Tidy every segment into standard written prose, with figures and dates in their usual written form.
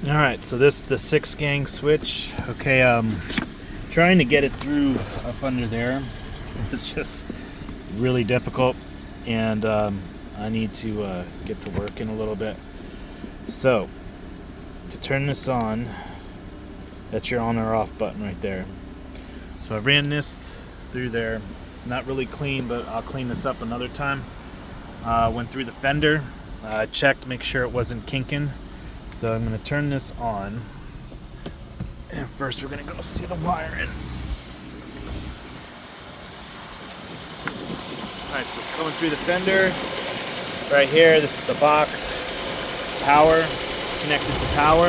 All right, so this is the 6-gang switch. Okay, trying to get it through up under there. It's just really difficult, and I need to get to work in a little bit. So, to turn this on, that's your on or off button right there. So I ran this through there. It's not really clean, but I'll clean this up another time. Went through the fender, checked, make sure it wasn't kinking. So I'm going to turn this on. And first we're going to go see the wiring. Alright, so it's coming through the fender. Right here, this is the box. Power, connected to power.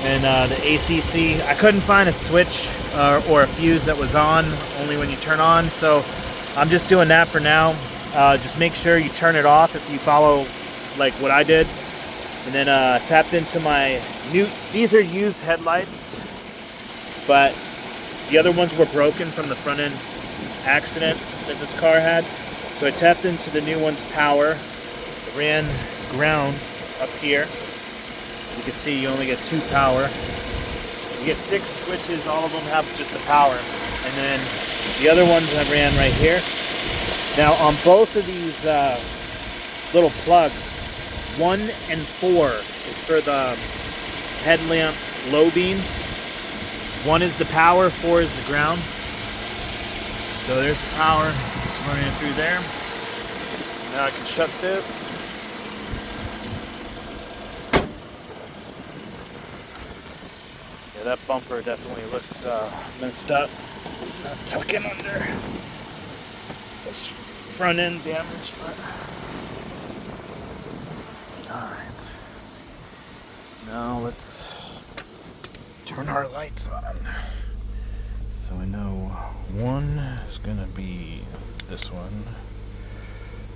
And the ACC, I couldn't find a switch or a fuse that was on, only when you turn on. So I'm just doing that for now. Just make sure you turn it off if you follow like what I did. And then tapped into my new, these are used headlights, but the other ones were broken from the front end accident that this car had. So I tapped into the new one's power, ran ground up here. So you can see you only get 2 power. You get 6 switches, all of them have just the power. And then the other ones I ran right here. Now on both of these little plugs, 1 and 4 is for the headlamp low beams. 1 is the power, 4 is the ground. So there's the power, just running it through there. So now I can shut this. Yeah, that bumper definitely looked messed up. It's not tucking under. This front end damage, but alright. Now let's turn our lights on. So I know one is gonna be this one.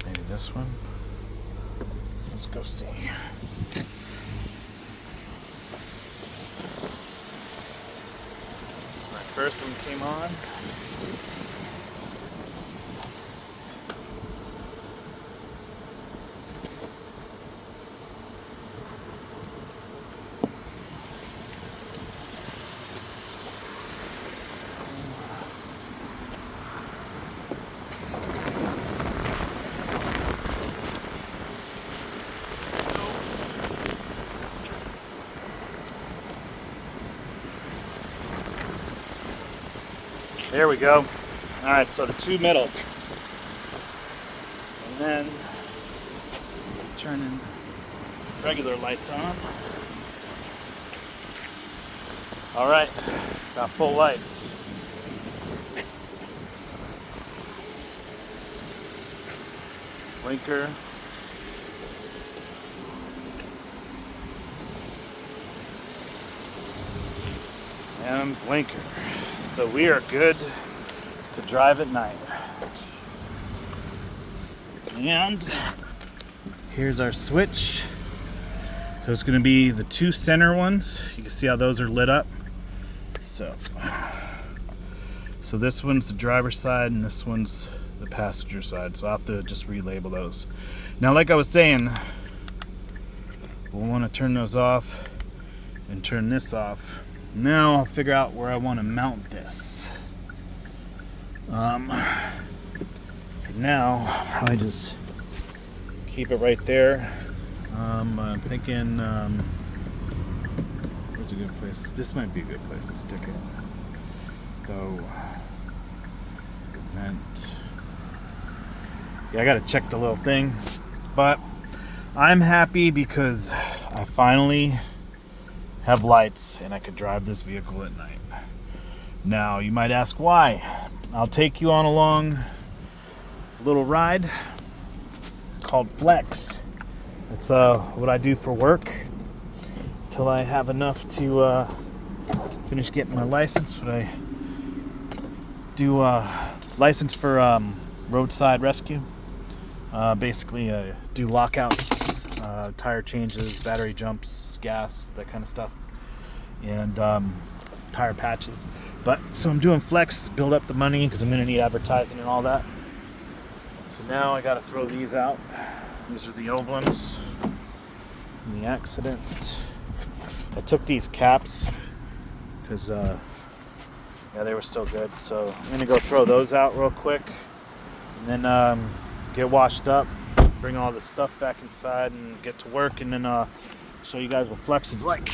Maybe this one. Let's go see. My first one came on. There we go. Alright, so the 2 middle. And then turning regular lights on. Alright, got full lights. Blinker. And blinker. So we are good to drive at night. And here's our switch. So it's going to be the 2 center ones. You can see how those are lit up. So this one's the driver's side and this one's the passenger side. So I'll have to just relabel those. Now, like I was saying, we'll want to turn those off and turn this off. Now I'll figure out where I want to mount this. For now, I'll probably just keep it right there. I'm thinking, where's a good place? This might be a good place to stick it. So, event. Yeah, I gotta check the little thing. But I'm happy because I finally have lights and I could drive this vehicle at night. Now you might ask why. I'll take you on a long little ride called Flex. It's what I do for work till I have enough to finish getting my license. But I do license for roadside rescue. Basically do lockouts, tire changes, battery jumps, gas, that kind of stuff, and tire patches. But so I'm doing Flex to build up the money because I'm going to need advertising and all that. So now I got to throw these out. These are the old ones from the accident. I took these caps because yeah, they were still good. So I'm gonna go throw those out real quick, and then get washed up, bring all the stuff back inside, and get to work, and then show you guys what flex is like.